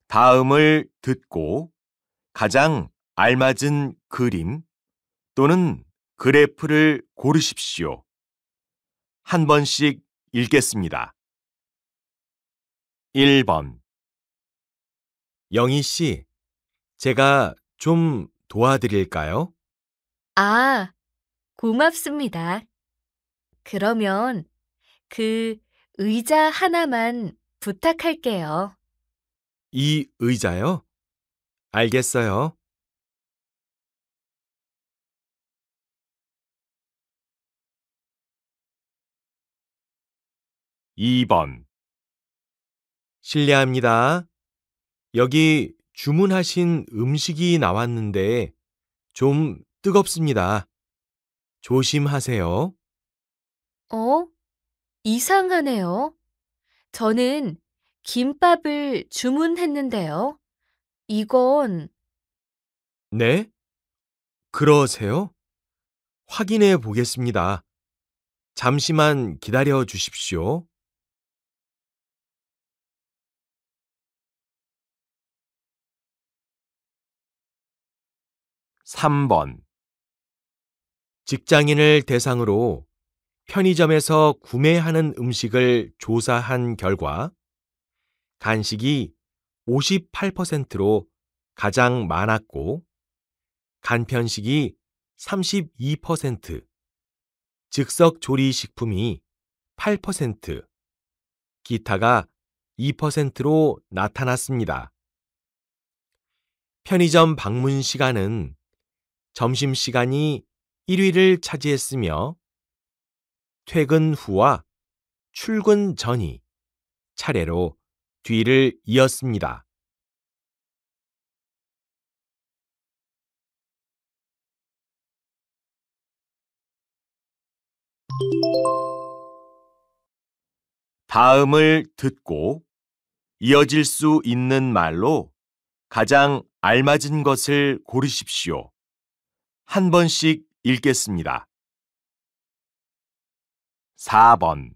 다음을 듣고 가장 알맞은 그림 또는 그래프를 고르십시오. 한 번씩 읽겠습니다. 1번. 영희 씨, 제가 좀 도와드릴까요? 아, 고맙습니다. 그러면 그 의자 하나만 부탁할게요. 이 의자요? 알겠어요. 2번. 실례합니다. 여기 주문하신 음식이 나왔는데 좀 뜨겁습니다. 조심하세요. 어? 이상하네요. 저는 김밥을 주문했는데요. 이건 네? 그러세요? 확인해 보겠습니다. 잠시만 기다려 주십시오. 3번. 직장인을 대상으로 편의점에서 구매하는 음식을 조사한 결과 간식이 58%로 가장 많았고 간편식이 32%, 즉석 조리식품이 8%, 기타가 2%로 나타났습니다. 편의점 방문 시간은 점심시간이 1위를 차지했으며 퇴근 후와 출근 전이 차례로 뒤를 이었습니다. 다음을 듣고 이어질 수 있는 말로 가장 알맞은 것을 고르십시오. 한 번씩 읽겠습니다. 4번.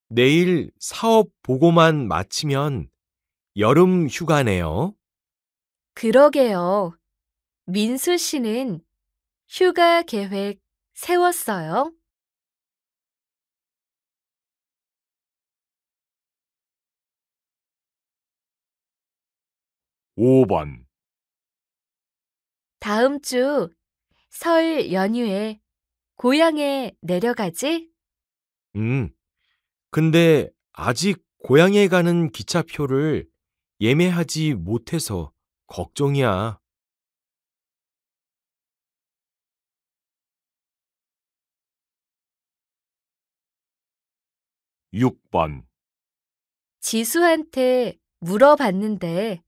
내일 사업 보고만 마치면 여름 휴가네요. 그러게요. 민수 씨는 휴가 계획 세웠어요? 5번. 다음 주 설 연휴에 고향에 내려가지? 근데 아직 고향에 가는 기차표를 예매하지 못해서 걱정이야. 6번. 지수한테 물어봤는데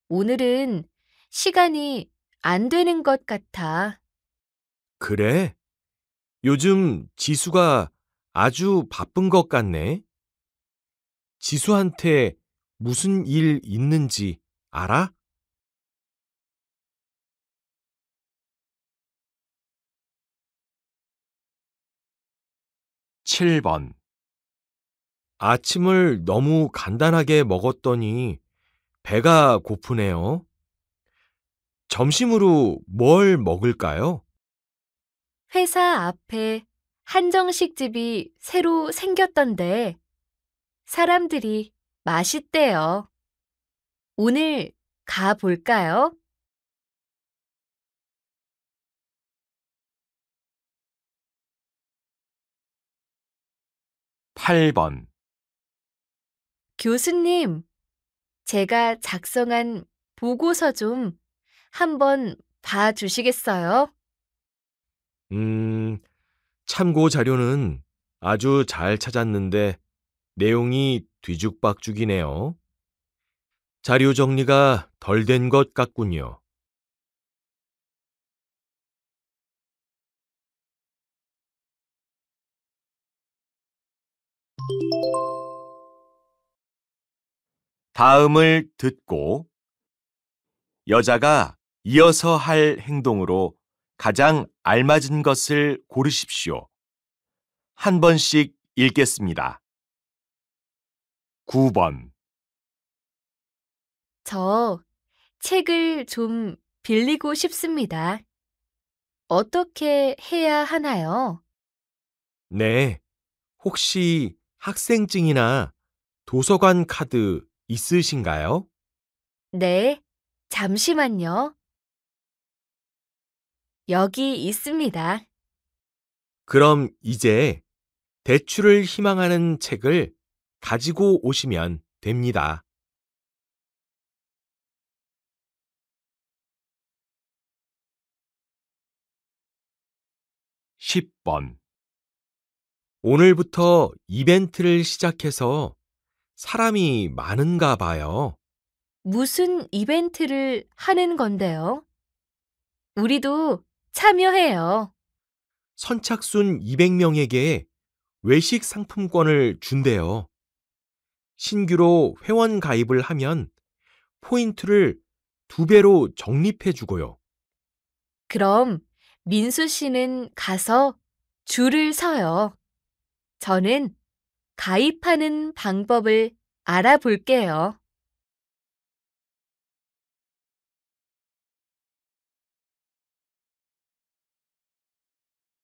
오늘은 시간이 안 되는 것 같아. 그래? 요즘 지수가 아주 바쁜 것 같네. 지수한테 무슨 일 있는지 알아? 7번. 아침을 너무 간단하게 먹었더니 배가 고프네요. 점심으로 뭘 먹을까요? 회사 앞에 한정식집이 새로 생겼던데 사람들이 맛있대요. 오늘 가볼까요? 8번. 교수님, 제가 작성한 보고서 좀 한번 봐주시겠어요? 음, 참고 자료는 아주 잘 찾았는데 내용이 뒤죽박죽이네요. 자료 정리가 덜 된 것 같군요. 다음을 듣고 여자가 이어서 할 행동으로 가장 알맞은 것을 고르십시오. 한 번씩 읽겠습니다. 9번. 저 책을 좀 빌리고 싶습니다. 어떻게 해야 하나요? 네. 혹시 학생증이나 도서관 카드 있으신가요? 네, 잠시만요. 여기 있습니다. 그럼 이제 대출을 희망하는 책을 가지고 오시면 됩니다. 10번. 오늘부터 이벤트를 시작해서 사람이 많은가 봐요. 무슨 이벤트를 하는 건데요? 우리도 참여해요. 선착순 200명에게 외식 상품권을 준대요. 신규로 회원 가입을 하면 포인트를 2배로 적립해 주고요. 그럼 민수 씨는 가서 줄을 서요. 저는 가입하는 방법을 알아볼게요.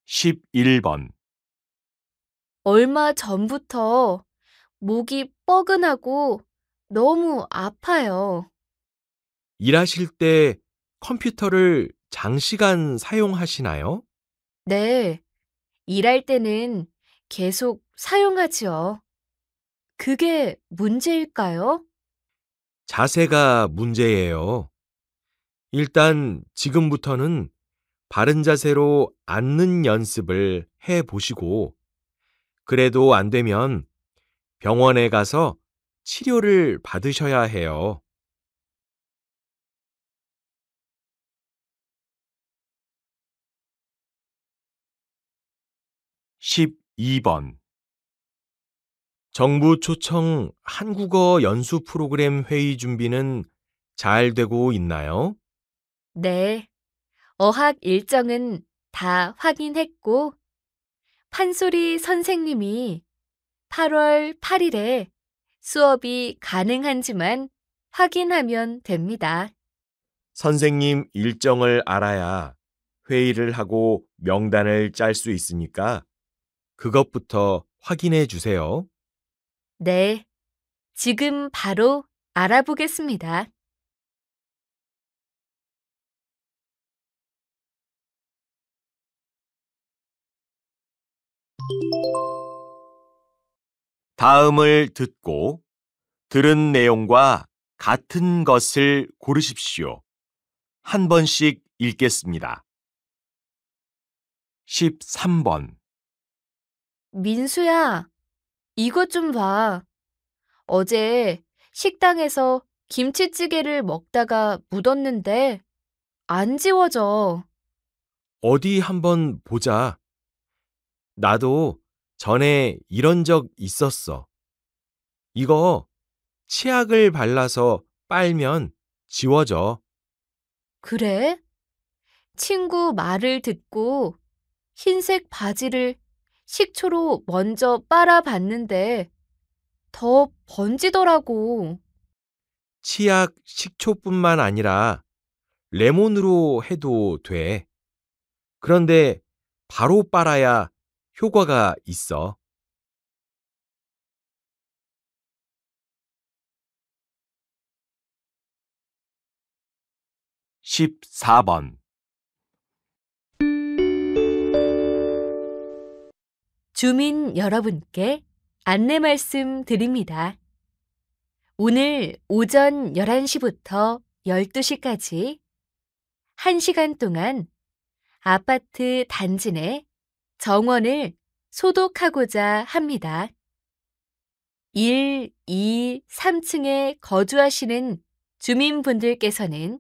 11번. 얼마 전부터 목이 뻐근하고 너무 아파요. 일하실 때 컴퓨터를 장시간 사용하시나요? 네, 일할 때는 계속 사용하지요. 그게 문제일까요? 자세가 문제예요. 일단 지금부터는 바른 자세로 앉는 연습을 해 보시고, 그래도 안 되면 병원에 가서 치료를 받으셔야 해요. 12번. 정부 초청 한국어 연수 프로그램 회의 준비는 잘 되고 있나요? 네, 어학 일정은 다 확인했고, 판소리 선생님이 8월 8일에 수업이 가능한지만 확인하면 됩니다. 선생님 일정을 알아야 회의를 하고 명단을 짤 수 있으니까 그것부터 확인해 주세요. 네, 지금 바로 알아보겠습니다. 다음을 듣고 들은 내용과 같은 것을 고르십시오. 한 번씩 읽겠습니다. 13번. 민수야, 이것 좀 봐. 어제 식당에서 김치찌개를 먹다가 묻었는데 안 지워져. 어디 한번 보자. 나도 전에 이런 적 있었어. 이거 치약을 발라서 빨면 지워져. 그래? 친구 말을 듣고 흰색 바지를 식초로 먼저 빨아봤는데 더 번지더라고. 치약 식초뿐만 아니라 레몬으로 해도 돼. 그런데 바로 빨아야 효과가 있어. 14번. 주민 여러분께 안내 말씀 드립니다. 오늘 오전 11시부터 12시까지 1시간 동안 아파트 단지 내 정원을 소독하고자 합니다. 1, 2, 3층에 거주하시는 주민분들께서는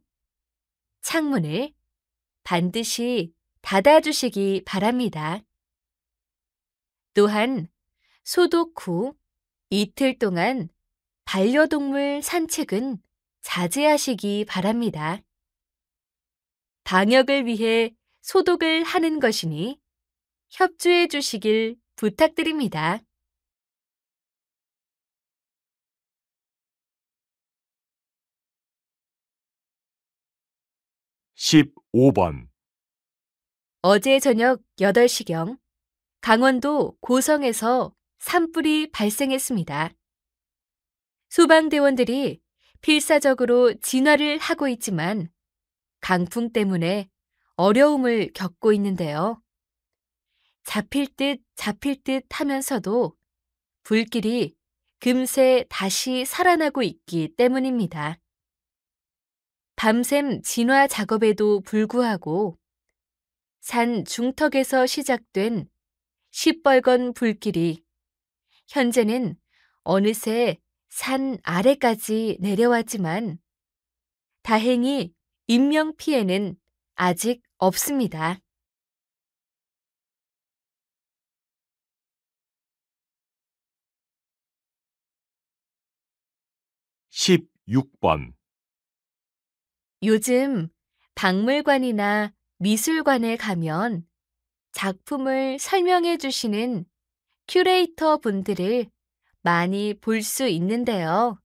창문을 반드시 닫아주시기 바랍니다. 또한 소독 후 이틀 동안 반려동물 산책은 자제하시기 바랍니다. 방역을 위해 소독을 하는 것이니 협조해 주시길 부탁드립니다. 15번, 어제 저녁 8시경 강원도 고성에서 산불이 발생했습니다. 소방대원들이 필사적으로 진화를 하고 있지만 강풍 때문에 어려움을 겪고 있는데요. 잡힐 듯 하면서도 불길이 금세 다시 살아나고 있기 때문입니다. 밤샘 진화 작업에도 불구하고 산 중턱에서 시작된 시뻘건 불길이 현재는 어느새 산 아래까지 내려왔지만 다행히 인명피해는 아직 없습니다. 16번, 요즘 박물관이나 미술관에 가면 작품을 설명해 주시는 큐레이터 분들을 많이 볼 수 있는데요.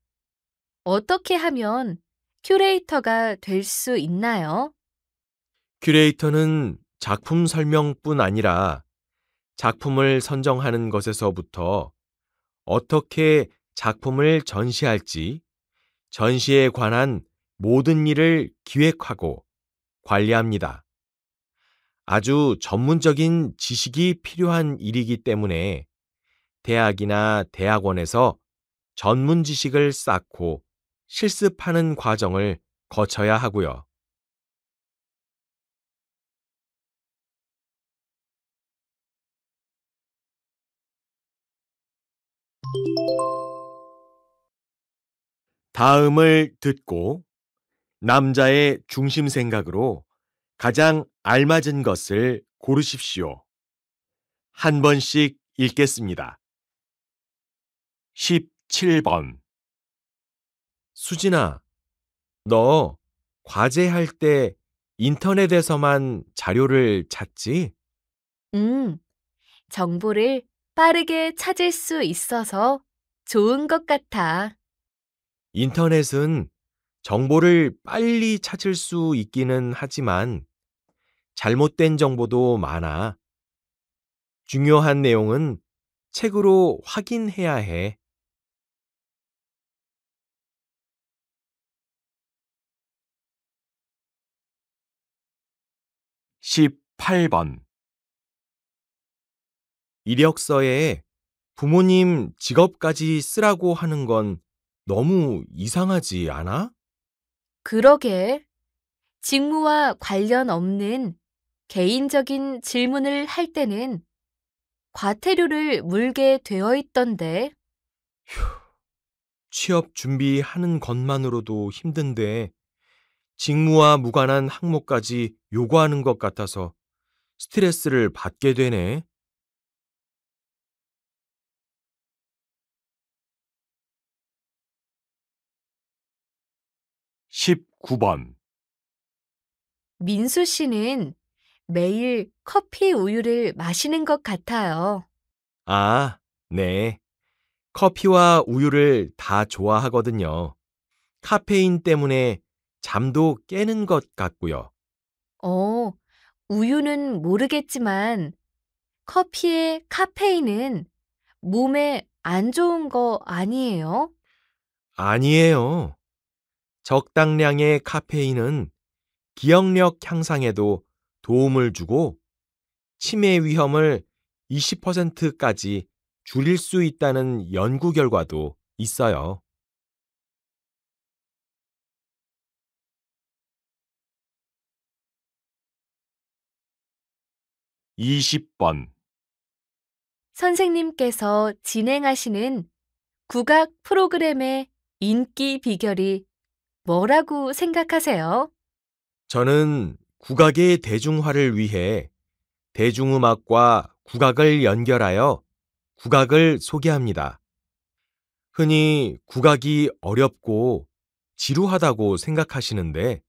어떻게 하면 큐레이터가 될 수 있나요? 큐레이터는 작품 설명뿐 아니라 작품을 선정하는 것에서부터 어떻게 작품을 전시할지, 전시에 관한 모든 일을 기획하고 관리합니다. 아주 전문적인 지식이 필요한 일이기 때문에 대학이나 대학원에서 전문 지식을 쌓고 실습하는 과정을 거쳐야 하고요. 다음을 듣고 남자의 중심 생각으로 가장 알맞은 것을 고르십시오. 한 번씩 읽겠습니다. 17번, 수진아, 너 과제할 때 인터넷에서만 자료를 찾지? 음, 정보를 빠르게 찾을 수 있어서 좋은 것 같아. 인터넷은 정보를 빨리 찾을 수 있기는 하지만 잘못된 정보도 많아. 중요한 내용은 책으로 확인해야 해. 18번, 이력서에 부모님 직업까지 쓰라고 하는 건 너무 이상하지 않아? 그러게, 직무와 관련 없는 개인적인 질문을 할 때는 과태료를 물게 되어 있던데. 취업 준비하는 것만으로도 힘든데 직무와 무관한 항목까지 요구하는 것 같아서 스트레스를 받게 되네. 19번, 민수 씨는 매일 커피 우유를 마시는 것 같아요. 아, 네. 커피와 우유를 다 좋아하거든요. 카페인 때문에 잠도 깨는 것 같고요. 어, 우유는 모르겠지만 커피의 카페인은 몸에 안 좋은 거 아니에요? 아니에요. 적당량의 카페인은 기억력 향상에도 도움을 주고 치매 위험을 20%까지 줄일 수 있다는 연구 결과도 있어요. 20번, 선생님께서 진행하시는 국악 프로그램의 인기 비결이 뭐라고 생각하세요? 저는 국악의 대중화를 위해 대중음악과 국악을 연결하여 국악을 소개합니다. 흔히 국악이 어렵고 지루하다고 생각하시는데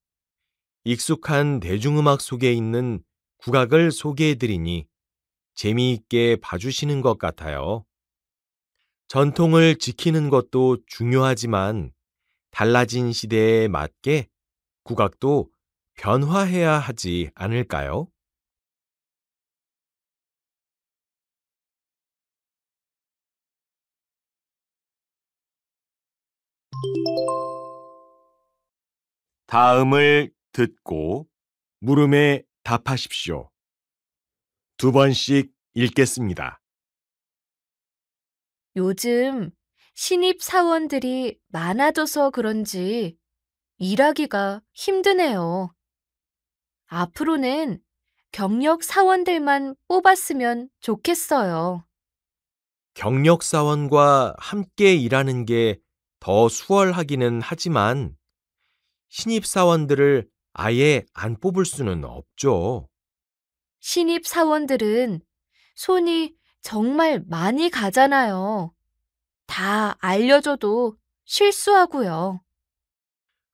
익숙한 대중음악 속에 있는 국악을 소개해드리니 재미있게 봐주시는 것 같아요. 전통을 지키는 것도 중요하지만 달라진 시대에 맞게 국악도 변화해야 하지 않을까요? 다음을 듣고 물음에 답하십시오. 두 번씩 읽겠습니다. 요즘 신입 사원들이 많아져서 그런지 일하기가 힘드네요. 앞으로는 경력 사원들만 뽑았으면 좋겠어요. 경력 사원과 함께 일하는 게 더 수월하기는 하지만 신입 사원들을 아예 안 뽑을 수는 없죠. 신입 사원들은 손이 정말 많이 가잖아요. 다 알려줘도 실수하고요.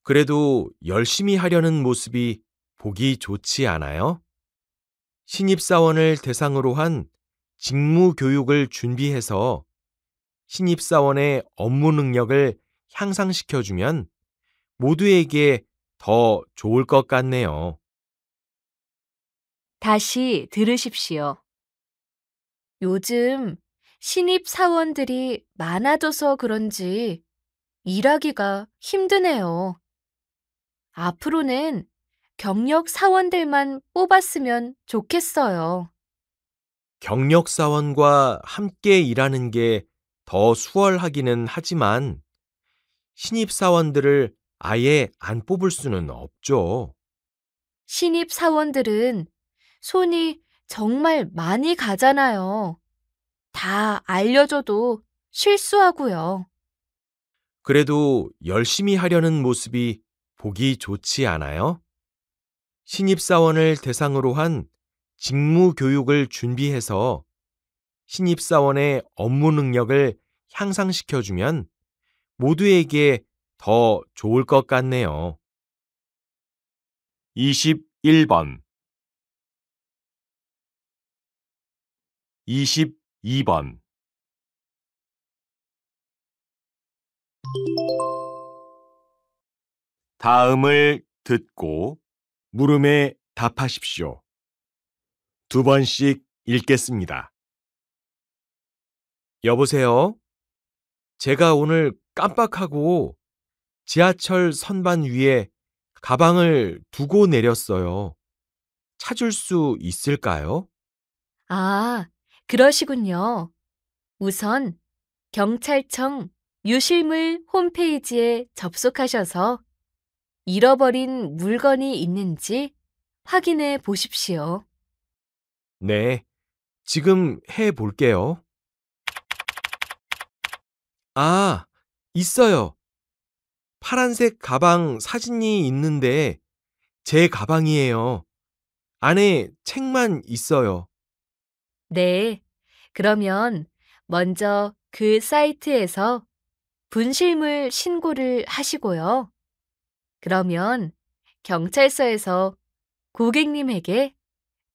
그래도 열심히 하려는 모습이 보기 좋지 않아요? 신입사원을 대상으로 한 직무 교육을 준비해서 신입사원의 업무 능력을 향상시켜주면 모두에게 더 좋을 것 같네요. 다시 들으십시오. 요즘 신입 사원들이 많아져서 그런지 일하기가 힘드네요. 앞으로는 경력 사원들만 뽑았으면 좋겠어요. 경력사원과 함께 일하는 게 더 수월하기는 하지만 신입사원들을 아예 안 뽑을 수는 없죠. 신입 사원들은 손이 정말 많이 가잖아요. 다 알려줘도 실수하고요. 그래도 열심히 하려는 모습이 보기 좋지 않아요? 신입사원을 대상으로 한 직무 교육을 준비해서 신입사원의 업무 능력을 향상시켜주면 모두에게 더 좋을 것 같네요. 21번, 22번. 다음을 듣고 물음에 답하십시오. 두 번씩 읽겠습니다. 여보세요? 제가 오늘 깜빡하고 지하철 선반 위에 가방을 두고 내렸어요. 찾을 수 있을까요? 아, 그러시군요. 우선 경찰청 유실물 홈페이지에 접속하셔서 잃어버린 물건이 있는지 확인해 보십시오. 네, 지금 해 볼게요. 아, 있어요. 파란색 가방 사진이 있는데 제 가방이에요. 안에 책만 있어요. 네, 그러면 먼저 그 사이트에서 분실물 신고를 하시고요. 그러면 경찰서에서 고객님에게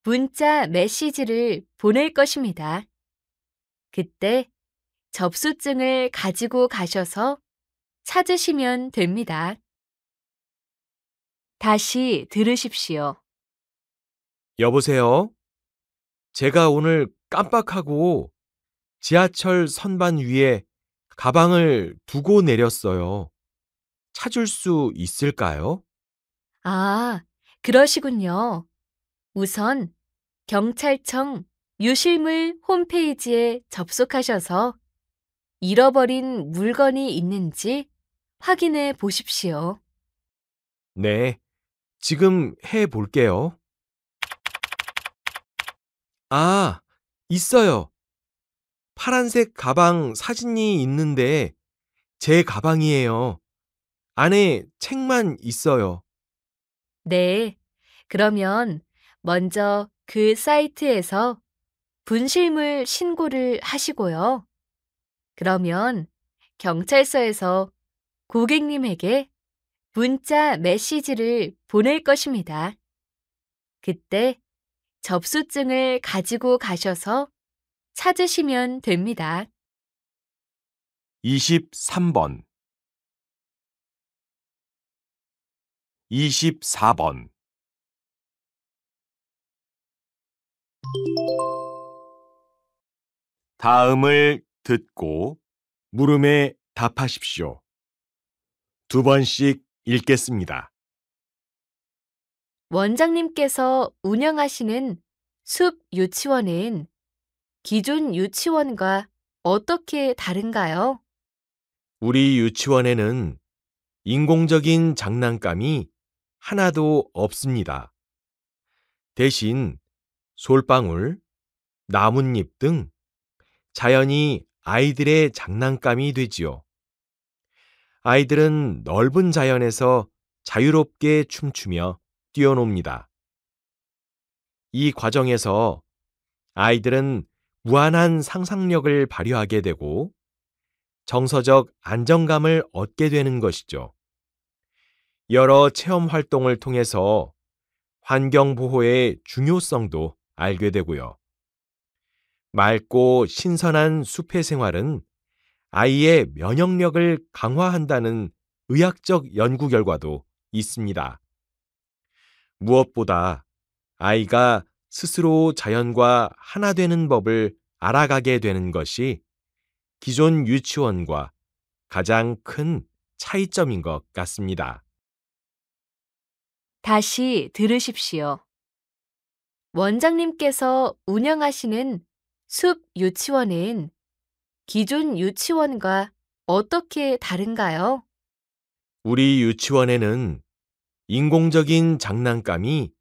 문자 메시지를 보낼 것입니다. 그때 접수증을 가지고 가셔서 찾으시면 됩니다. 다시 들으십시오. 여보세요? 제가 오늘 깜빡하고 지하철 선반 위에 가방을 두고 내렸어요. 찾을 수 있을까요? 아, 그러시군요. 우선 경찰청 유실물 홈페이지에 접속하셔서 잃어버린 물건이 있는지 확인해 보십시오. 네, 지금 해 볼게요. 아, 있어요. 파란색 가방 사진이 있는데 제 가방이에요. 안에 책만 있어요. 네, 그러면 먼저 그 사이트에서 분실물 신고를 하시고요. 그러면 경찰서에서 고객님에게 문자 메시지를 보낼 것입니다. 그때 접수증을 가지고 가셔서 찾으시면 됩니다. 23번, 24번. 다음을 듣고 물음에 답하십시오. 2번씩 읽겠습니다. 원장님께서 운영하시는 숲 유치원은 기존 유치원과 어떻게 다른가요? 우리 유치원에는 인공적인 장난감이 하나도 없습니다. 대신 솔방울, 나뭇잎 등 자연이 아이들의 장난감이 되지요. 아이들은 넓은 자연에서 자유롭게 춤추며 뛰어놉니다. 이 과정에서 아이들은 무한한 상상력을 발휘하게 되고 정서적 안정감을 얻게 되는 것이죠. 여러 체험 활동을 통해서 환경 보호의 중요성도 알게 되고요. 맑고 신선한 숲의 생활은 아이의 면역력을 강화한다는 의학적 연구 결과도 있습니다. 무엇보다 아이가 스스로 자연과 하나 되는 법을 알아가게 되는 것이 기존 유치원과 가장 큰 차이점인 것 같습니다. 다시 들으십시오. 원장님께서 운영하시는 숲 유치원은 기존 유치원과 어떻게 다른가요? 우리 유치원에는 인공적인 장난감이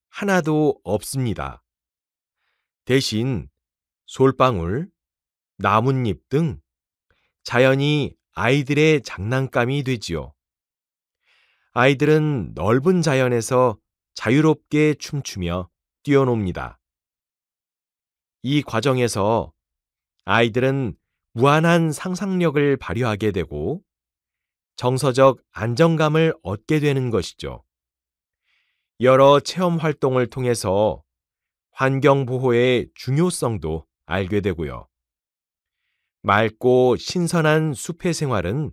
하나도 없습니다. 대신 솔방울, 나뭇잎 등 자연이 아이들의 장난감이 되지요. 아이들은 넓은 자연에서 자유롭게 춤추며 뛰어놉니다. 이 과정에서 아이들은 무한한 상상력을 발휘하게 되고 정서적 안정감을 얻게 되는 것이죠. 여러 체험 활동을 통해서 환경 보호의 중요성도 알게 되고요. 맑고 신선한 숲의 생활은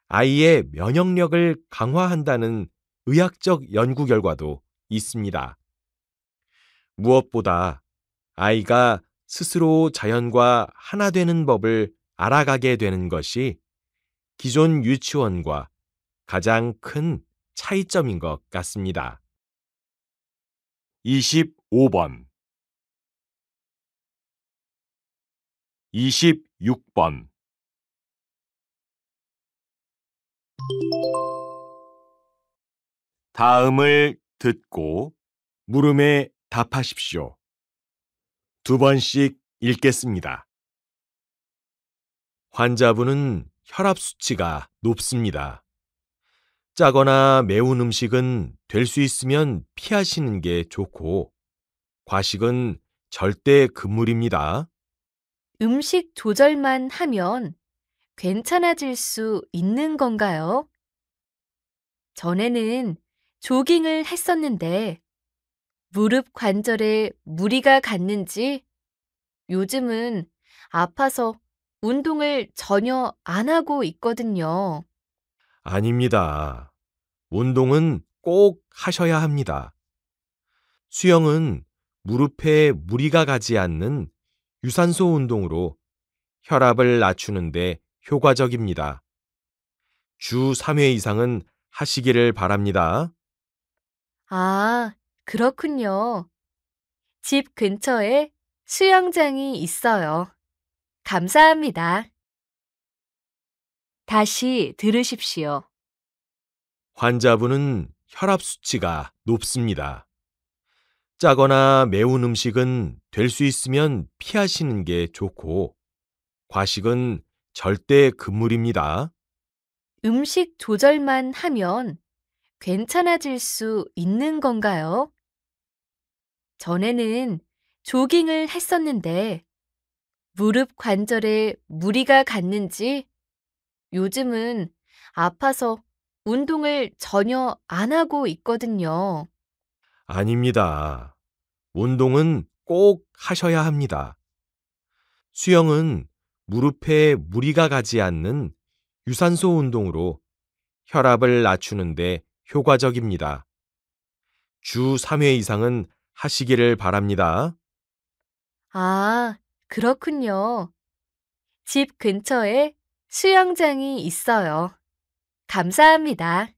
아이의 면역력을 강화한다는 의학적 연구 결과도 있습니다. 무엇보다 아이가 스스로 자연과 하나 되는 법을 알아가게 되는 것이 기존 유치원과 가장 큰 차이점인 것 같습니다. 25번, 26번. 다음을 듣고 물음에 답하십시오. 2번씩 읽겠습니다. 환자분은 혈압 수치가 높습니다. 짜거나 매운 음식은 될 수 있으면 피하시는 게 좋고, 과식은 절대 금물입니다. 음식 조절만 하면 괜찮아질 수 있는 건가요? 전에는 조깅을 했었는데 무릎 관절에 무리가 갔는지 요즘은 아파서 운동을 전혀 안 하고 있거든요. 아닙니다. 운동은 꼭 하셔야 합니다. 수영은 무릎에 무리가 가지 않는 유산소 운동으로 혈압을 낮추는데 효과적입니다. 주 3회 이상은 하시기를 바랍니다. 아, 그렇군요. 집 근처에 수영장이 있어요. 감사합니다. 다시 들으십시오. 환자분은 혈압 수치가 높습니다. 짜거나 매운 음식은 될 수 있으면 피하시는 게 좋고, 과식은 절대 금물입니다. 음식 조절만 하면 괜찮아질 수 있는 건가요? 전에는 조깅을 했었는데 무릎 관절에 무리가 갔는지 요즘은 아파서 운동을 전혀 안 하고 있거든요. 아닙니다. 운동은 꼭 하셔야 합니다. 수영은 무릎에 무리가 가지 않는 유산소 운동으로 혈압을 낮추는데 효과적입니다. 주 3회 이상은 하시기를 바랍니다. 아, 그렇군요. 집 근처에 수영장이 있어요. 감사합니다.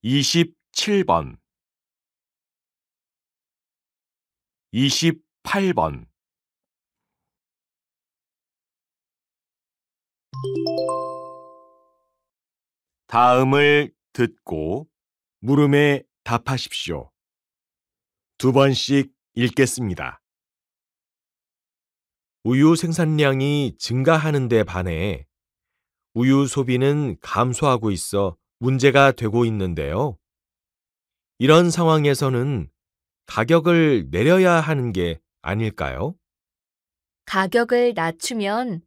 27번, 28번. 다음을 듣고 물음에 답하십시오. 두 번씩 읽겠습니다. 우유 생산량이 증가하는 데 반해 우유 소비는 감소하고 있어 문제가 되고 있는데요. 이런 상황에서는 가격을 내려야 하는 게 아닐까요? 가격을 낮추면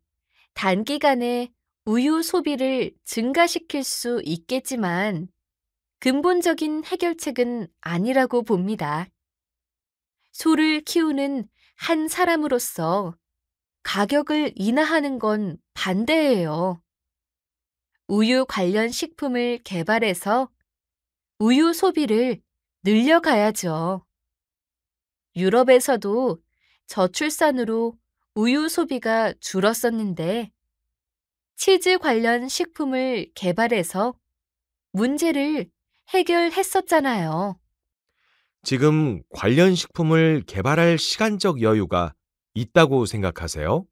단기간에 우유 소비를 증가시킬 수 있겠지만 근본적인 해결책은 아니라고 봅니다. 소를 키우는 한 사람으로서 가격을 인하하는 건 반대예요. 우유 관련 식품을 개발해서 우유 소비를 늘려가야죠. 유럽에서도 저출산으로 우유 소비가 줄었었는데 치즈 관련 식품을 개발해서 문제를 해결했었잖아요. 지금 관련 식품을 개발할 시간적 여유가 있다고 생각하세요?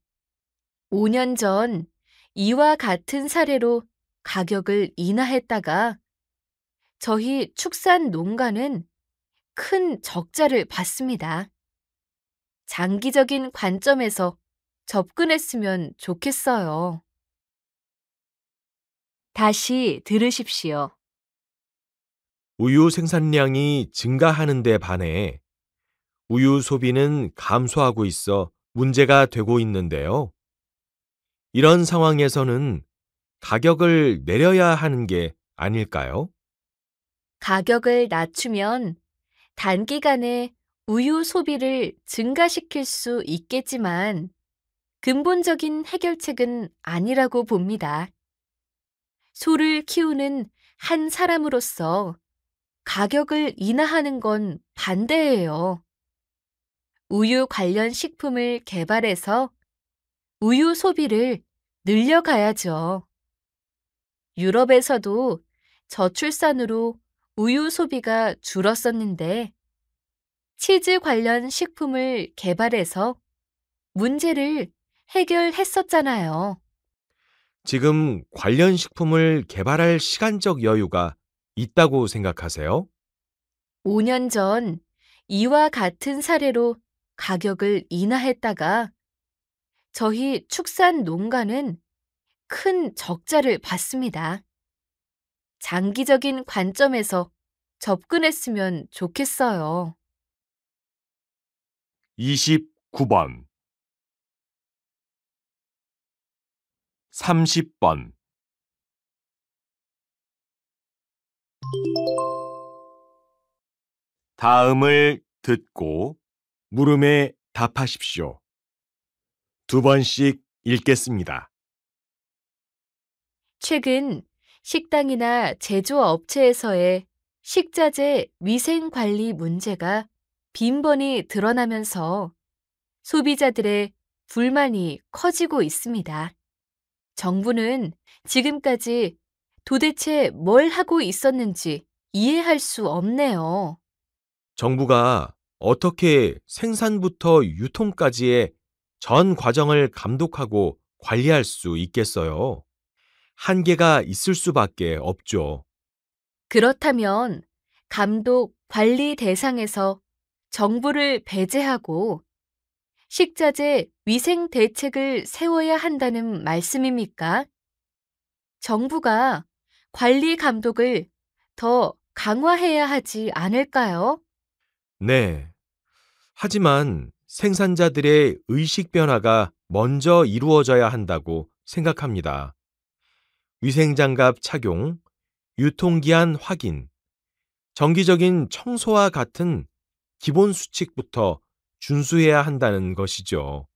5년 전 이와 같은 사례로 가격을 인하했다가 저희 축산 농가는 큰 적자를 봤습니다. 장기적인 관점에서 접근했으면 좋겠어요. 다시 들으십시오. 우유 생산량이 증가하는 데 반해 우유 소비는 감소하고 있어 문제가 되고 있는데요. 이런 상황에서는 가격을 내려야 하는 게 아닐까요? 가격을 낮추면 단기간에 우유 소비를 증가시킬 수 있겠지만 근본적인 해결책은 아니라고 봅니다. 소를 키우는 한 사람으로서 가격을 인하하는 건 반대예요. 우유 관련 식품을 개발해서 우유 소비를 늘려가야죠. 유럽에서도 저출산으로 우유 소비가 줄었었는데 치즈 관련 식품을 개발해서 문제를 해결했었잖아요. 지금 관련 식품을 개발할 시간적 여유가 있다고 생각하세요? 5년 전 이와 같은 사례로 가격을 인하했다가 저희 축산 농가는 큰 적자를 봤습니다. 장기적인 관점에서 접근했으면 좋겠어요. 29번, 30번. 다음을 듣고 물음에 답하십시오. 두 번씩 읽겠습니다. 최근 식당이나 제조업체에서의 식자재 위생 관리 문제가 빈번히 드러나면서 소비자들의 불만이 커지고 있습니다. 정부는 지금까지 도대체 뭘 하고 있었는지 이해할 수 없네요. 정부가 어떻게 생산부터 유통까지의 전 과정을 감독하고 관리할 수 있겠어요? 한계가 있을 수밖에 없죠. 그렇다면 감독 관리 대상에서 정부를 배제하고 식자재 위생 대책을 세워야 한다는 말씀입니까? 정부가 관리 감독을 더 강화해야 하지 않을까요? 네. 하지만 생산자들의 의식 변화가 먼저 이루어져야 한다고 생각합니다. 위생장갑 착용, 유통기한 확인, 정기적인 청소와 같은 기본 수칙부터 준수해야 한다는 것이죠.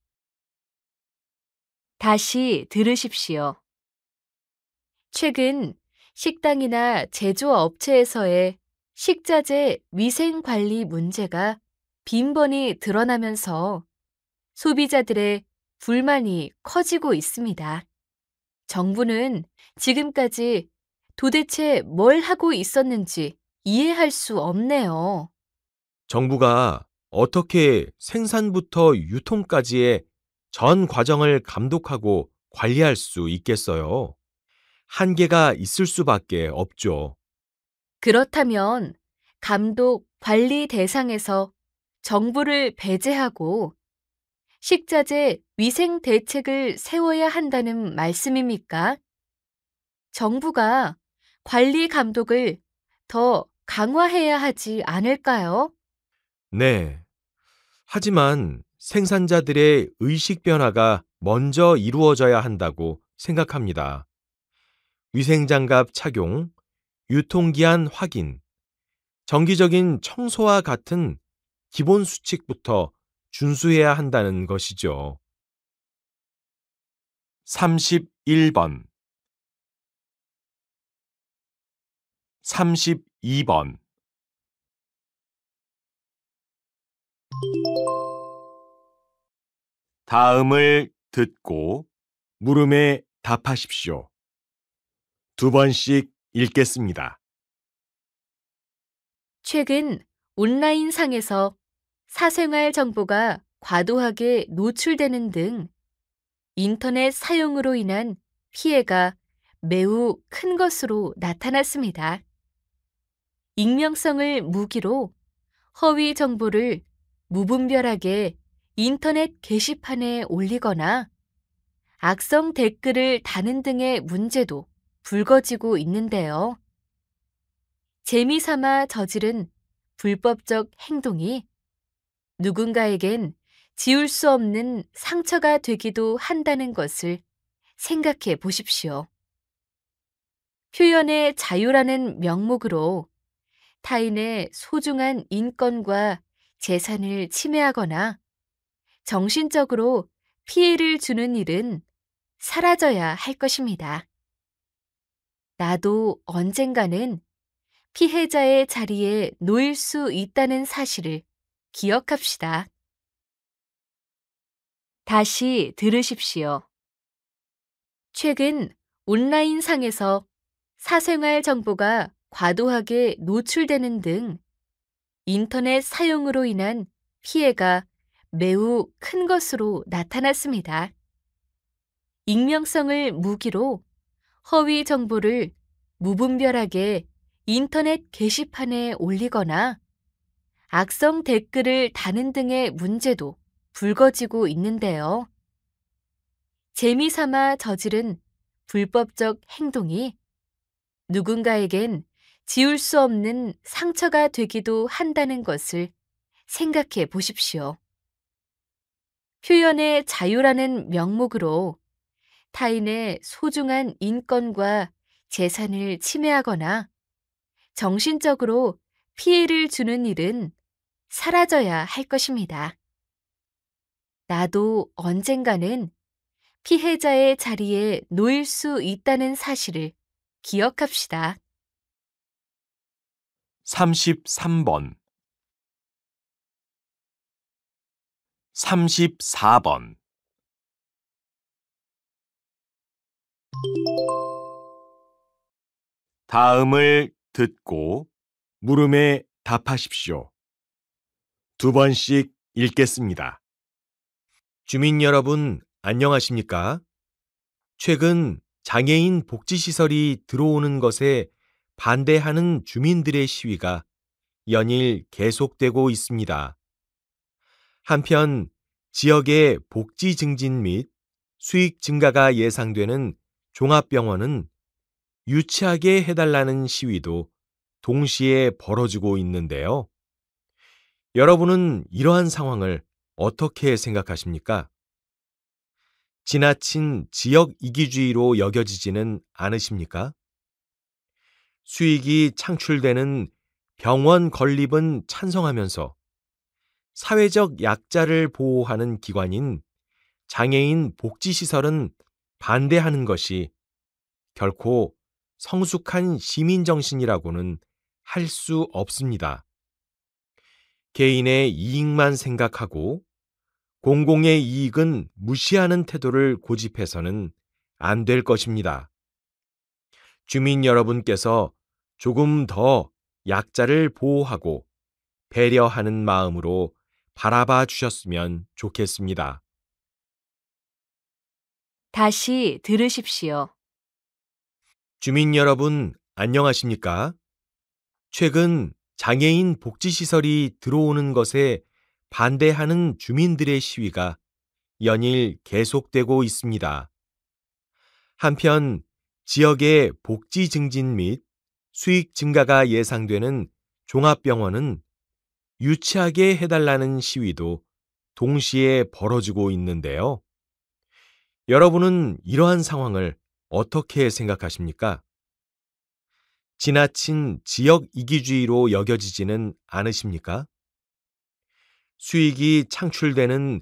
다시 들으십시오. 최근 식당이나 제조업체에서의 식자재 위생 관리 문제가 빈번히 드러나면서 소비자들의 불만이 커지고 있습니다. 정부는 지금까지 도대체 뭘 하고 있었는지 이해할 수 없네요. 정부가 어떻게 생산부터 유통까지의 전 과정을 감독하고 관리할 수 있겠어요? 한계가 있을 수밖에 없죠. 그렇다면 감독 관리 대상에서 정부를 배제하고 식자재 위생 대책을 세워야 한다는 말씀입니까? 정부가 관리 감독을 더 강화해야 하지 않을까요? 네. 하지만 생산자들의 의식 변화가 먼저 이루어져야 한다고 생각합니다. 위생장갑 착용, 유통기한 확인, 정기적인 청소와 같은 기본 수칙부터 준수해야 한다는 것이죠. 31번, 32번. 다음을 듣고 물음에 답하십시오. 두 번씩 읽겠습니다. 최근 온라인상에서 사생활 정보가 과도하게 노출되는 등 인터넷 사용으로 인한 피해가 매우 큰 것으로 나타났습니다. 익명성을 무기로 허위 정보를 무분별하게 인터넷 게시판에 올리거나 악성 댓글을 다는 등의 문제도 불거지고 있는데요. 재미삼아 저지른 불법적 행동이 누군가에겐 지울 수 없는 상처가 되기도 한다는 것을 생각해 보십시오. 표현의 자유라는 명목으로 타인의 소중한 인권과 재산을 침해하거나 정신적으로 피해를 주는 일은 사라져야 할 것입니다. 나도 언젠가는 피해자의 자리에 놓일 수 있다는 사실을 기억합시다. 다시 들으십시오. 최근 온라인상에서 사생활 정보가 과도하게 노출되는 등 인터넷 사용으로 인한 피해가 매우 큰 것으로 나타났습니다. 익명성을 무기로 허위 정보를 무분별하게 인터넷 게시판에 올리거나 악성 댓글을 다는 등의 문제도 불거지고 있는데요. 재미삼아 저지른 불법적 행동이 누군가에겐 지울 수 없는 상처가 되기도 한다는 것을 생각해 보십시오. 표현의 자유라는 명목으로 타인의 소중한 인권과 재산을 침해하거나 정신적으로 피해를 주는 일은 사라져야 할 것입니다. 나도 언젠가는 피해자의 자리에 놓일 수 있다는 사실을 기억합시다. 33번, 34번. 다음을 듣고 물음에 답하십시오. 두 번씩 읽겠습니다. 주민 여러분, 안녕하십니까? 최근 장애인 복지시설이 들어오는 것에 반대하는 주민들의 시위가 연일 계속되고 있습니다. 한편 지역의 복지 증진 및 수익 증가가 예상되는 종합병원은 유치하게 해달라는 시위도 동시에 벌어지고 있는데요. 여러분은 이러한 상황을 어떻게 생각하십니까? 지나친 지역 이기주의로 여겨지지는 않으십니까? 수익이 창출되는 병원 건립은 찬성하면서 사회적 약자를 보호하는 기관인 장애인 복지시설은 반대하는 것이 결코 성숙한 시민정신이라고는 할 수 없습니다. 개인의 이익만 생각하고 공공의 이익은 무시하는 태도를 고집해서는 안 될 것입니다. 주민 여러분께서 조금 더 약자를 보호하고 배려하는 마음으로 바라봐 주셨으면 좋겠습니다. 다시 들으십시오. 주민 여러분, 안녕하십니까? 최근 장애인 복지시설이 들어오는 것에 반대하는 주민들의 시위가 연일 계속되고 있습니다. 한편 지역의 복지 증진 및 수익 증가가 예상되는 종합병원은 유치하게 해달라는 시위도 동시에 벌어지고 있는데요. 여러분은 이러한 상황을 어떻게 생각하십니까? 지나친 지역 이기주의로 여겨지지는 않으십니까? 수익이 창출되는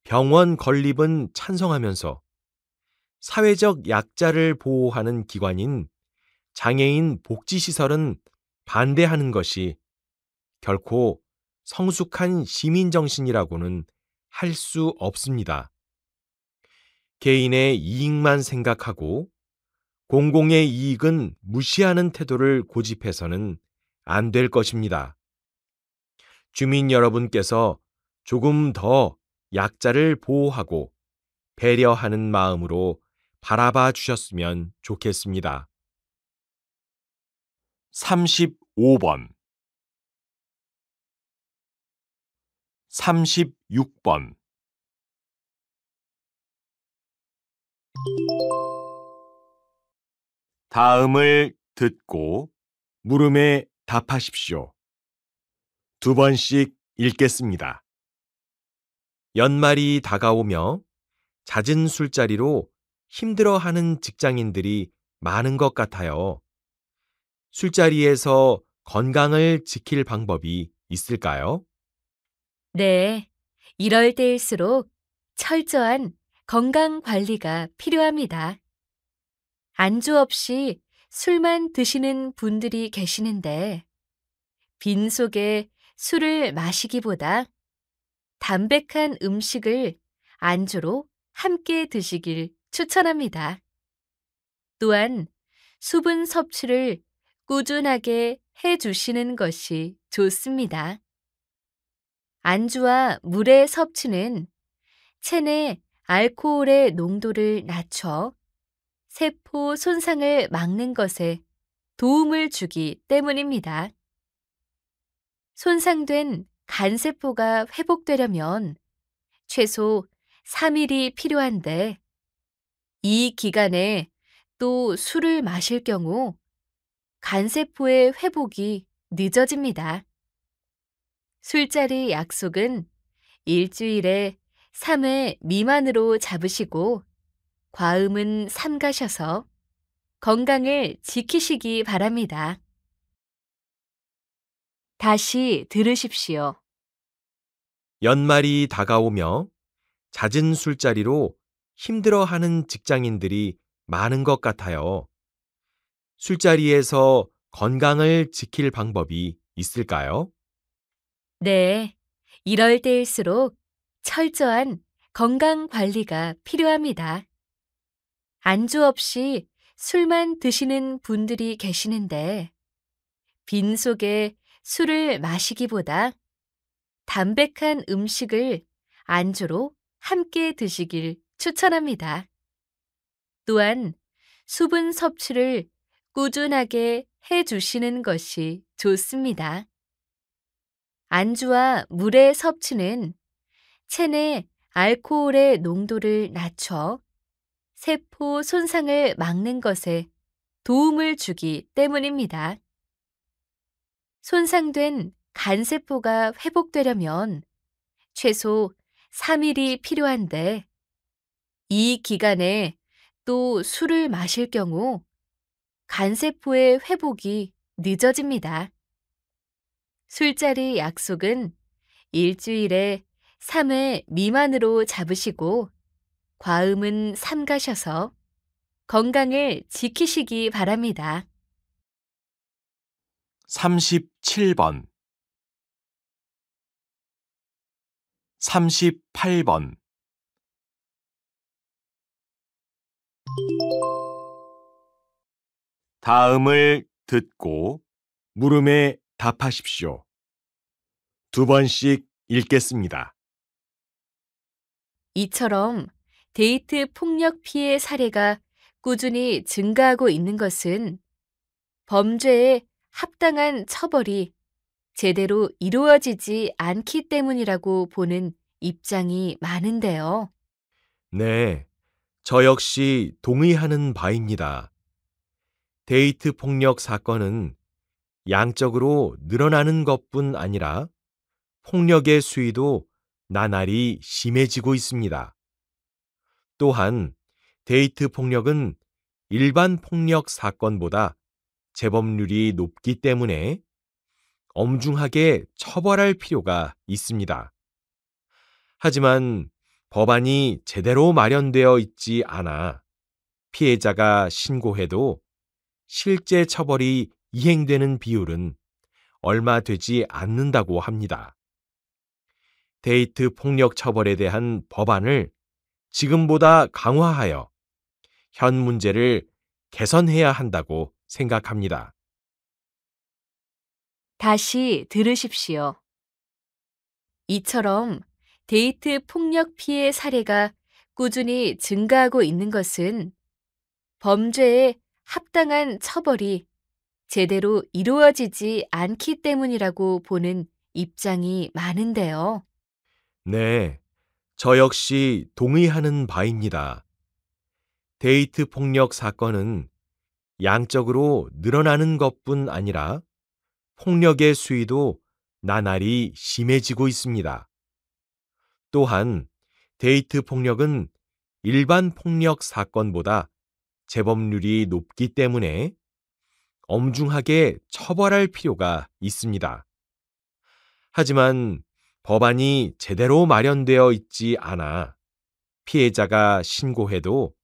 병원 건립은 찬성하면서 사회적 약자를 보호하는 기관인 장애인 복지시설은 반대하는 것이 결코 성숙한 시민정신이라고는 할 수 없습니다. 개인의 이익만 생각하고 공공의 이익은 무시하는 태도를 고집해서는 안 될 것입니다. 주민 여러분께서 조금 더 약자를 보호하고 배려하는 마음으로 바라봐 주셨으면 좋겠습니다. 35번, 36번. 다음을 듣고 물음에 답하십시오. 두 번씩 읽겠습니다. 연말이 다가오며 잦은 술자리로 힘들어하는 직장인들이 많은 것 같아요. 술자리에서 건강을 지킬 방법이 있을까요? 네, 이럴 때일수록 철저한 건강 관리가 필요합니다. 안주 없이 술만 드시는 분들이 계시는데, 빈속에 술을 마시기보다 담백한 음식을 안주로 함께 드시길 추천합니다. 또한 수분 섭취를 꾸준하게 해 주시는 것이 좋습니다. 안주와 물의 섭취는 체내 알코올의 농도를 낮춰 세포 손상을 막는 것에 도움을 주기 때문입니다. 손상된 간세포가 회복되려면 최소 3일이 필요한데, 이 기간에 또 술을 마실 경우 간세포의 회복이 늦어집니다. 술자리 약속은 일주일에 3회 미만으로 잡으시고 과음은 삼가셔서 건강을 지키시기 바랍니다. 다시 들으십시오. 연말이 다가오며 잦은 술자리로 힘들어하는 직장인들이 많은 것 같아요. 술자리에서 건강을 지킬 방법이 있을까요? 네, 이럴 때일수록 철저한 건강 관리가 필요합니다. 안주 없이 술만 드시는 분들이 계시는데, 빈속에 술을 마시기보다 담백한 음식을 안주로 함께 드시길 추천합니다. 또한 수분 섭취를 꾸준하게 해 주시는 것이 좋습니다. 안주와 물의 섭취는 체내 알코올의 농도를 낮춰 세포 손상을 막는 것에 도움을 주기 때문입니다. 손상된 간세포가 회복되려면 최소 3일이 필요한데, 이 기간에 또 술을 마실 경우 간세포의 회복이 늦어집니다. 술자리 약속은 일주일에 3회 미만으로 잡으시고 과음은 삼가셔서 건강을 지키시기 바랍니다. 37번, 38번. 다음을 듣고 물음에 답하십시오. 두 번씩 읽겠습니다. 이처럼 데이트 폭력 피해 사례가 꾸준히 증가하고 있는 것은 범죄에 합당한 처벌이 제대로 이루어지지 않기 때문이라고 보는 입장이 많은데요. 네, 저 역시 동의하는 바입니다. 데이트 폭력 사건은 양적으로 늘어나는 것뿐 아니라 폭력의 수위도 나날이 심해지고 있습니다. 또한 데이트 폭력은 일반 폭력 사건보다 재범률이 높기 때문에 엄중하게 처벌할 필요가 있습니다. 하지만 법안이 제대로 마련되어 있지 않아 피해자가 신고해도 실제 처벌이 이행되는 비율은 얼마 되지 않는다고 합니다. 데이트 폭력 처벌에 대한 법안을 지금보다 강화하여 현 문제를 개선해야 한다고 생각합니다. 다시 들으십시오. 이처럼 데이트 폭력 피해 사례가 꾸준히 증가하고 있는 것은 범죄에 합당한 처벌이 제대로 이루어지지 않기 때문이라고 보는 입장이 많은데요. 네, 저 역시 동의하는 바입니다. 데이트 폭력 사건은 양적으로 늘어나는 것뿐 아니라 폭력의 수위도 나날이 심해지고 있습니다. 또한 데이트 폭력은 일반 폭력 사건보다 재범률이 높기 때문에 엄중하게 처벌할 필요가 있습니다. 하지만 법안이 제대로 마련되어 있지 않아 피해자가 신고해도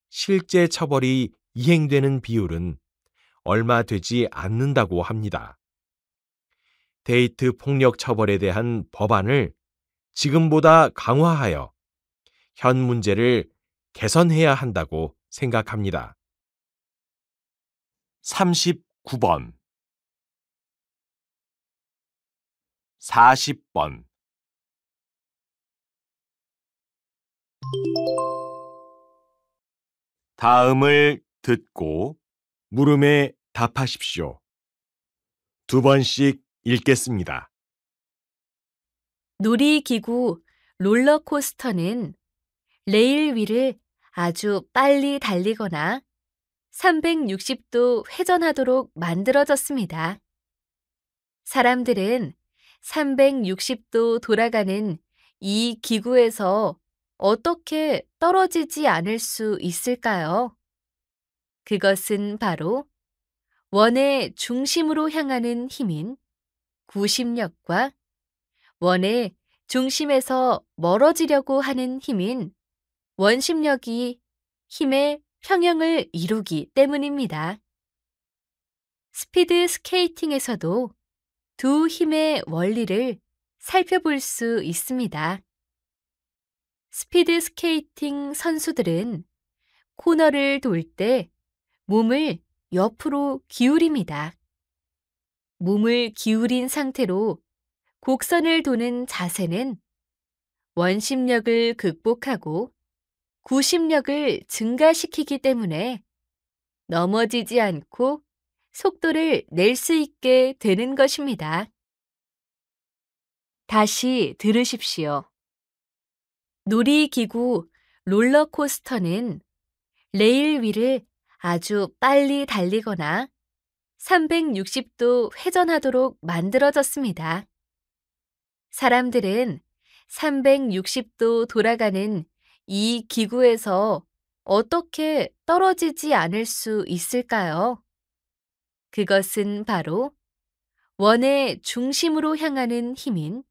실제 처벌이 이행되는 비율은 얼마 되지 않는다고 합니다. 데이트 폭력 처벌에 대한 법안을 지금보다 강화하여 현 문제를 개선해야 한다고 생각합니다. 39번. 40번. 다음을 듣고 물음에 답하십시오. 두 번씩 읽겠습니다. 놀이기구 롤러코스터는 레일 위를 아주 빨리 달리거나 360도 회전하도록 만들어졌습니다. 사람들은 360도 돌아가는 이 기구에서 어떻게 떨어지지 않을 수 있을까요? 그것은 바로 원의 중심으로 향하는 힘인 구심력과 원의 중심에서 멀어지려고 하는 힘인 원심력이 힘의 평형을 이루기 때문입니다. 스피드 스케이팅에서도 두 힘의 원리를 살펴볼 수 있습니다. 스피드 스케이팅 선수들은 코너를 돌 때 몸을 옆으로 기울입니다. 몸을 기울인 상태로 곡선을 도는 자세는 원심력을 극복하고 구심력을 증가시키기 때문에 넘어지지 않고 속도를 낼 수 있게 되는 것입니다. 다시 들으십시오. 놀이기구 롤러코스터는 레일 위를 아주 빨리 달리거나 360도 회전하도록 만들어졌습니다. 사람들은 360도 돌아가는 이 기구에서 어떻게 떨어지지 않을 수 있을까요? 그것은 바로 원의 중심으로 향하는 힘인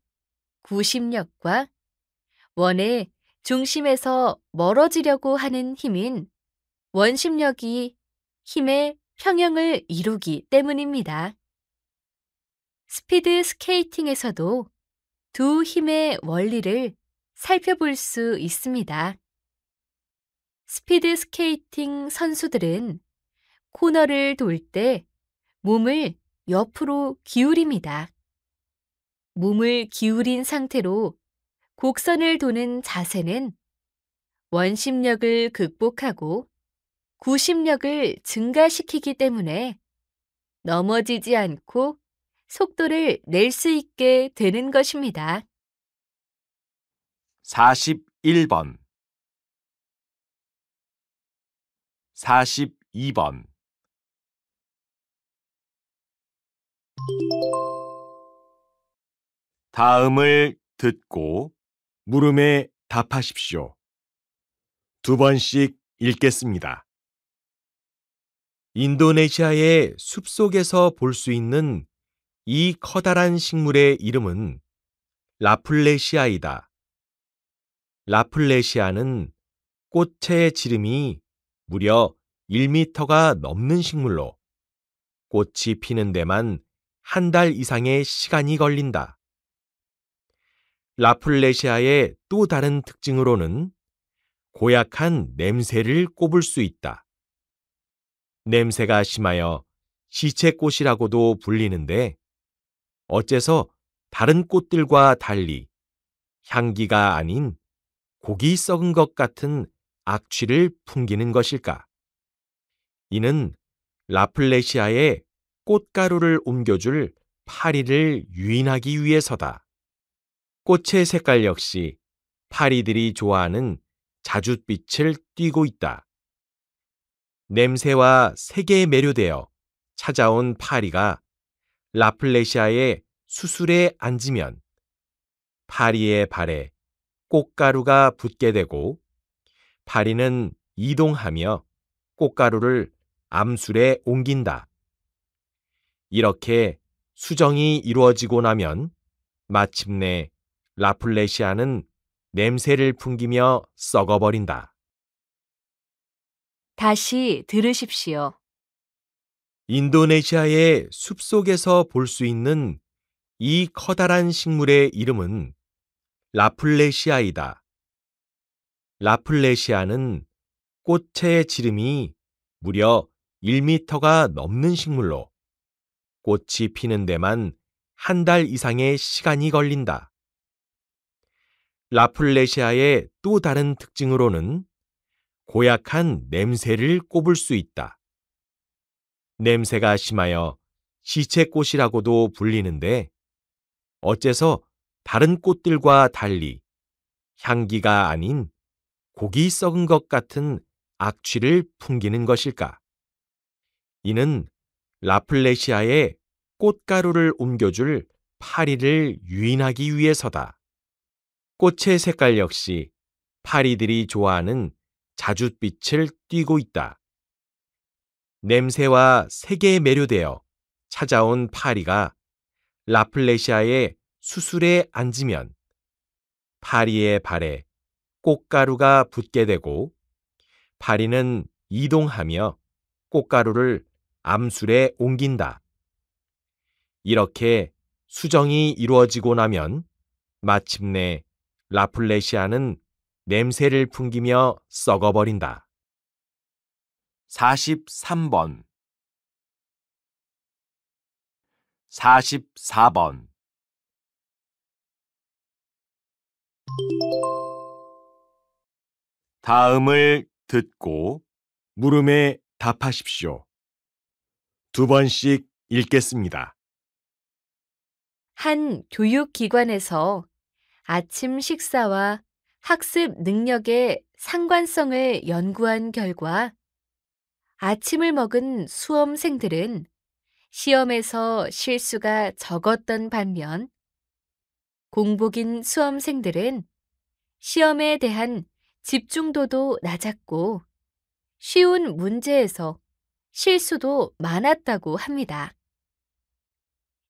구심력과 원의 중심에서 멀어지려고 하는 힘인 원심력이 힘의 평형을 이루기 때문입니다. 스피드 스케이팅에서도 두 힘의 원리를 살펴볼 수 있습니다. 스피드 스케이팅 선수들은 코너를 돌 때 몸을 옆으로 기울입니다. 몸을 기울인 상태로 곡선을 도는 자세는 원심력을 극복하고 구심력을 증가시키기 때문에 넘어지지 않고 속도를 낼 수 있게 되는 것입니다. 41번, 42번. 다음을 듣고 물음에 답하십시오. 두 번씩 읽겠습니다. 인도네시아의 숲속에서 볼 수 있는 이 커다란 식물의 이름은 라플레시아이다. 라플레시아는 꽃의 지름이 무려 1미터가 넘는 식물로 꽃이 피는 데만 한 달 이상의 시간이 걸린다. 라플레시아의 또 다른 특징으로는 고약한 냄새를 꼽을 수 있다. 냄새가 심하여 시체꽃이라고도 불리는데 어째서 다른 꽃들과 달리 향기가 아닌 고기 썩은 것 같은 악취를 풍기는 것일까? 이는 라플레시아에 꽃가루를 옮겨줄 파리를 유인하기 위해서다. 꽃의 색깔 역시 파리들이 좋아하는 자줏빛을 띠고 있다. 냄새와 색에 매료되어 찾아온 파리가 라플레시아의 수술에 앉으면 파리의 발에 꽃가루가 붙게 되고 파리는 이동하며 꽃가루를 암술에 옮긴다. 이렇게 수정이 이루어지고 나면 마침내 라플레시아는 냄새를 풍기며 썩어버린다. 다시 들으십시오. 인도네시아의 숲속에서 볼 수 있는 이 커다란 식물의 이름은 라플레시아이다. 라플레시아는 꽃의 지름이 무려 1미터가 넘는 식물로 꽃이 피는 데만 한 달 이상의 시간이 걸린다. 라플레시아의 또 다른 특징으로는 고약한 냄새를 꼽을 수 있다. 냄새가 심하여 시체꽃이라고도 불리는데 어째서 다른 꽃들과 달리 향기가 아닌 고기 썩은 것 같은 악취를 풍기는 것일까? 이는 라플레시아에 꽃가루를 옮겨줄 파리를 유인하기 위해서다. 꽃의 색깔 역시 파리들이 좋아하는 자줏빛을 띠고 있다. 냄새와 색에 매료되어 찾아온 파리가 라플레시아의 수술에 앉으면 파리의 발에 꽃가루가 붙게 되고 파리는 이동하며 꽃가루를 암술에 옮긴다. 이렇게 수정이 이루어지고 나면 마침내 라플레시아는 냄새를 풍기며 썩어버린다. 43번, 44번. 다음을 듣고 물음에 답하십시오. 두 번씩 읽겠습니다. 한 교육기관에서 아침 식사와 학습 능력의 상관성을 연구한 결과 아침을 먹은 수험생들은 시험에서 실수가 적었던 반면 공복인 수험생들은 시험에 대한 집중도도 낮았고 쉬운 문제에서 실수도 많았다고 합니다.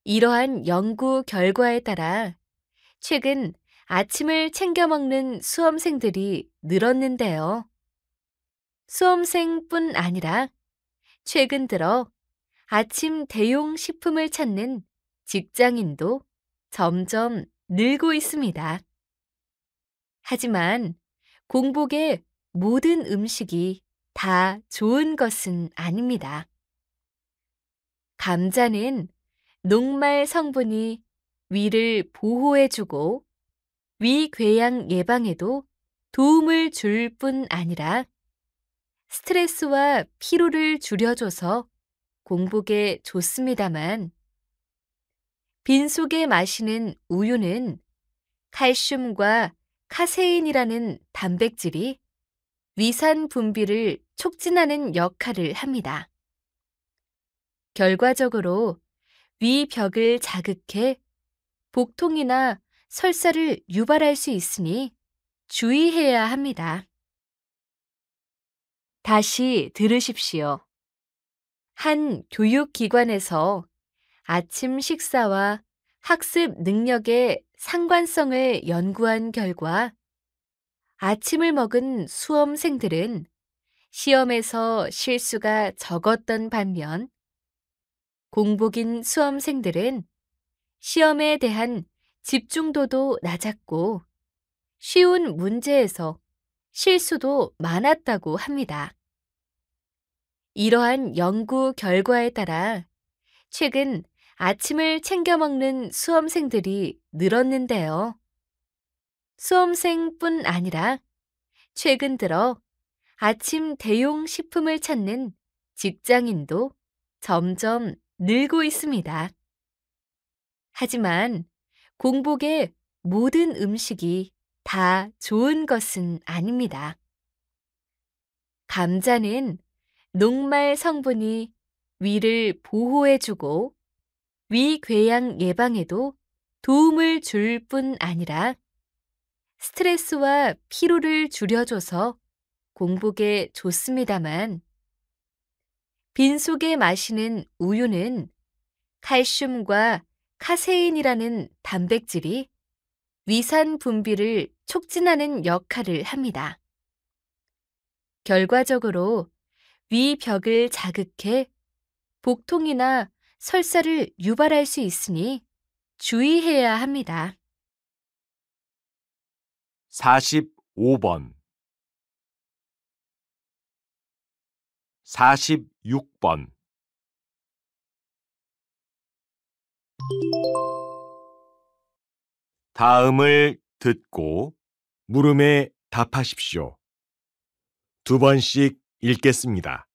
이러한 연구 결과에 따라 최근 아침을 챙겨 먹는 수험생들이 늘었는데요. 수험생뿐 아니라 최근 들어 아침 대용 식품을 찾는 직장인도 점점 늘고 있습니다. 하지만 공복의 모든 음식이 다 좋은 것은 아닙니다. 감자는 녹말 성분이 위를 보호해주고 위궤양 예방에도 도움을 줄 뿐 아니라 스트레스와 피로를 줄여줘서 공복에 좋습니다만 빈속에 마시는 우유는 칼슘과 카세인이라는 단백질이 위산 분비를 촉진하는 역할을 합니다. 결과적으로 위벽을 자극해 복통이나 설사를 유발할 수 있으니 주의해야 합니다. 다시 들으십시오. 한 교육기관에서 아침 식사와 학습 능력의 상관성을 연구한 결과 아침을 먹은 수험생들은 시험에서 실수가 적었던 반면 공복인 수험생들은 시험에 대한 집중도도 낮았고 쉬운 문제에서 실수도 많았다고 합니다. 이러한 연구 결과에 따라 최근 아침을 챙겨 먹는 수험생들이 늘었는데요. 수험생뿐 아니라 최근 들어 아침 대용 식품을 찾는 직장인도 점점 늘고 있습니다. 하지만 공복의 모든 음식이 다 좋은 것은 아닙니다. 감자는 녹말 성분이 위를 보호해주고 위궤양 예방에도 도움을 줄 뿐 아니라 스트레스와 피로를 줄여줘서 공복에 좋습니다만 빈속에 마시는 우유는 칼슘과 카세인이라는 단백질이 위산 분비를 촉진하는 역할을 합니다. 결과적으로 위벽을 자극해 복통이나 설사를 유발할 수 있으니 주의해야 합니다. 45번, 46번, 다음을 듣고 물음에 답하십시오. 두 번씩 읽겠습니다.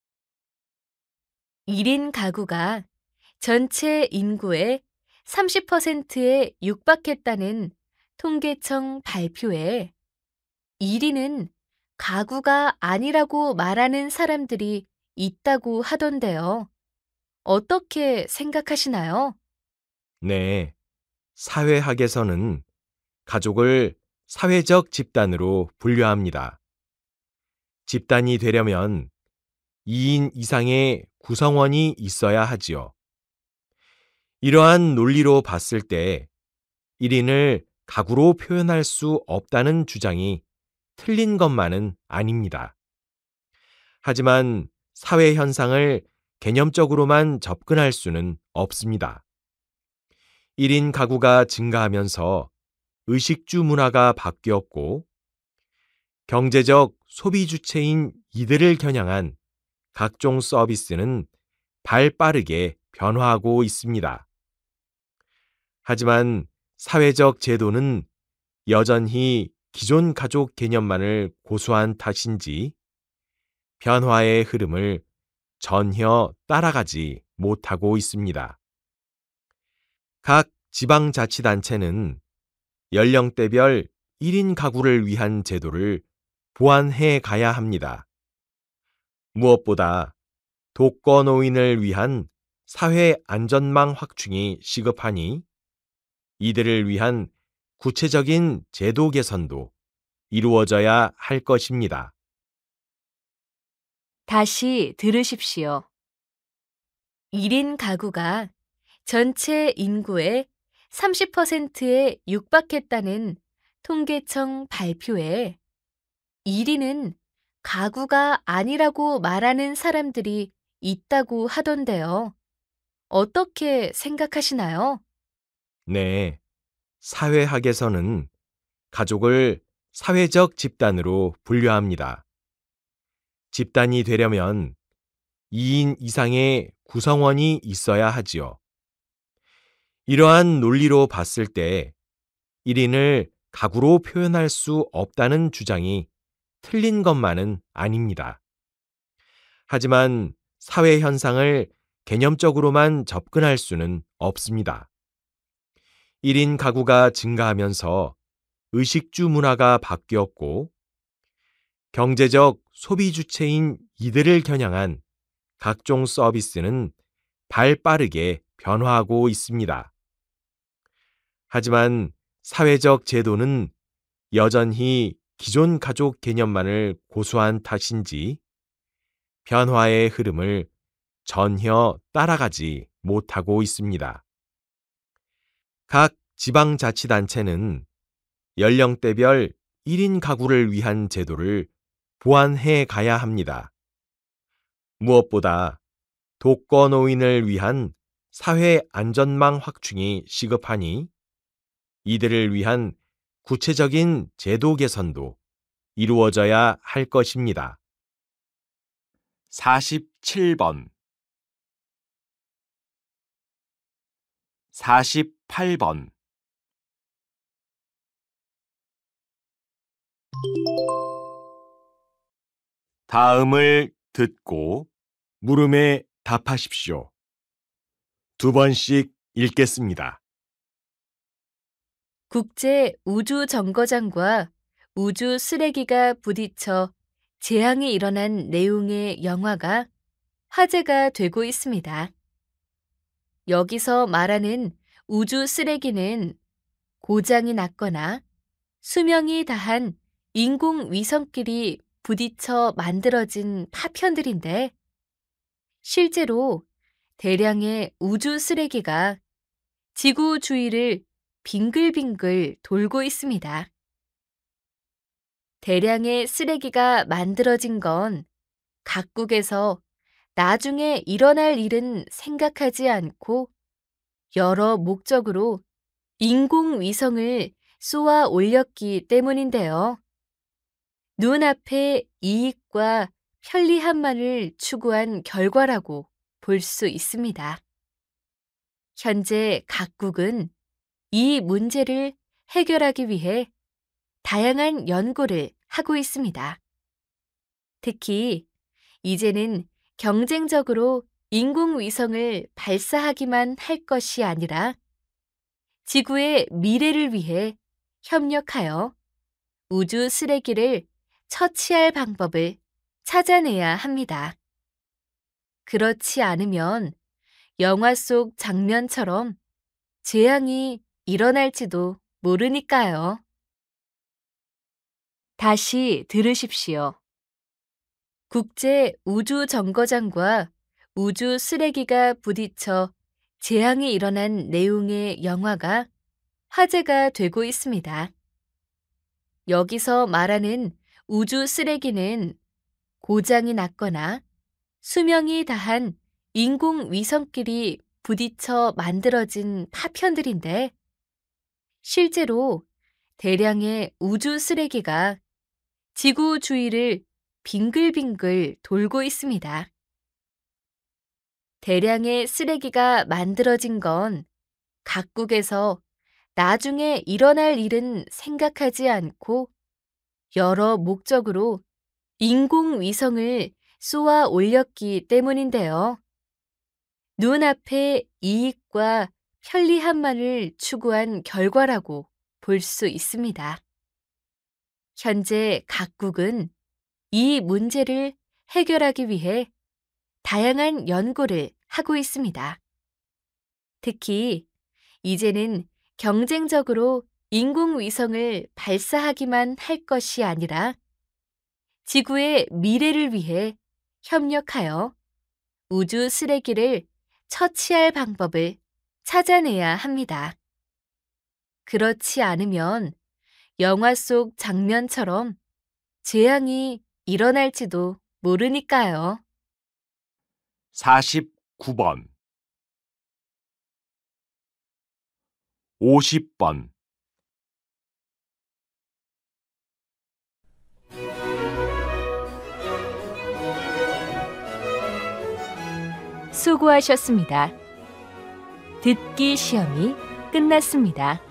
1인 가구가 전체 인구의 30%에 육박했다는 통계청 발표에 1인은 가구가 아니라고 말하는 사람들이 있다고 하던데요. 어떻게 생각하시나요? 네, 사회학에서는 가족을 사회적 집단으로 분류합니다. 집단이 되려면 2인 이상의 구성원이 있어야 하지요. 이러한 논리로 봤을 때 1인을 가구로 표현할 수 없다는 주장이 틀린 것만은 아닙니다. 하지만 사회 현상을 개념적으로만 접근할 수는 없습니다. 1인 가구가 증가하면서 의식주 문화가 바뀌었고 경제적 소비 주체인 이들을 겨냥한 각종 서비스는 발빠르게 변화하고 있습니다. 하지만 사회적 제도는 여전히 기존 가족 개념만을 고수한 탓인지 변화의 흐름을 전혀 따라가지 못하고 있습니다. 각 지방자치단체는 연령대별 1인 가구를 위한 제도를 보완해 가야 합니다. 무엇보다 독거노인을 위한 사회 안전망 확충이 시급하니 이들을 위한 구체적인 제도 개선도 이루어져야 할 것입니다. 다시 들으십시오. 1인 가구가 전체 인구의 30%에 육박했다는 통계청 발표에 1인은 가구가 아니라고 말하는 사람들이 있다고 하던데요. 어떻게 생각하시나요? 네, 사회학에서는 가족을 사회적 집단으로 분류합니다. 집단이 되려면 2인 이상의 구성원이 있어야 하지요. 이러한 논리로 봤을 때 1인을 가구로 표현할 수 없다는 주장이 틀린 것만은 아닙니다. 하지만 사회 현상을 개념적으로만 접근할 수는 없습니다. 1인 가구가 증가하면서 의식주 문화가 바뀌었고 경제적 소비 주체인 이들을 겨냥한 각종 서비스는 발빠르게 변화하고 있습니다. 하지만 사회적 제도는 여전히 기존 가족 개념만을 고수한 탓인지 변화의 흐름을 전혀 따라가지 못하고 있습니다. 각 지방자치단체는 연령대별 1인 가구를 위한 제도를 보완해 가야 합니다. 무엇보다 독거노인을 위한 사회 안전망 확충이 시급하니 이들을 위한 구체적인 제도 개선도 이루어져야 할 것입니다. 47번 48번 다음을 듣고 물음에 답하십시오. 2번씩 읽겠습니다. 국제 우주 정거장과 우주 쓰레기가 부딪혀 재앙이 일어난 내용의 영화가 화제가 되고 있습니다. 여기서 말하는 우주 쓰레기는 고장이 났거나 수명이 다한 인공위성끼리 부딪혀 만들어진 파편들인데 실제로 대량의 우주 쓰레기가 지구 주위를 빙글빙글 돌고 있습니다. 대량의 쓰레기가 만들어진 건 각국에서 나중에 일어날 일은 생각하지 않고 여러 목적으로 인공위성을 쏘아 올렸기 때문인데요. 눈앞의 이익과 편리함만을 추구한 결과라고 볼 수 있습니다. 현재 각국은 이 문제를 해결하기 위해 다양한 연구를 하고 있습니다. 특히 이제는 경쟁적으로 인공위성을 발사하기만 할 것이 아니라 지구의 미래를 위해 협력하여 우주 쓰레기를 처치할 방법을 찾아내야 합니다. 그렇지 않으면 영화 속 장면처럼 재앙이 일어날지도 모르니까요. 다시 들으십시오. 국제 우주 정거장과 우주 쓰레기가 부딪혀 재앙이 일어난 내용의 영화가 화제가 되고 있습니다. 여기서 말하는 우주 쓰레기는 고장이 났거나 수명이 다한 인공위성끼리 부딪혀 만들어진 파편들인데 실제로 대량의 우주 쓰레기가 지구 주위를 빙글빙글 돌고 있습니다. 대량의 쓰레기가 만들어진 건 각국에서 나중에 일어날 일은 생각하지 않고 여러 목적으로 인공위성을 쏘아 올렸기 때문인데요. 눈앞의 이익과 편리함만을 추구한 결과라고 볼 수 있습니다. 현재 각국은 이 문제를 해결하기 위해 다양한 연구를 하고 있습니다. 특히 이제는 경쟁적으로 인공위성을 발사하기만 할 것이 아니라 지구의 미래를 위해 협력하여 우주 쓰레기를 처치할 방법을 찾아내야 합니다. 그렇지 않으면 영화 속 장면처럼 재앙이 일어날지도 모르니까요. 49번 50번 수고하셨습니다. 듣기 시험이 끝났습니다.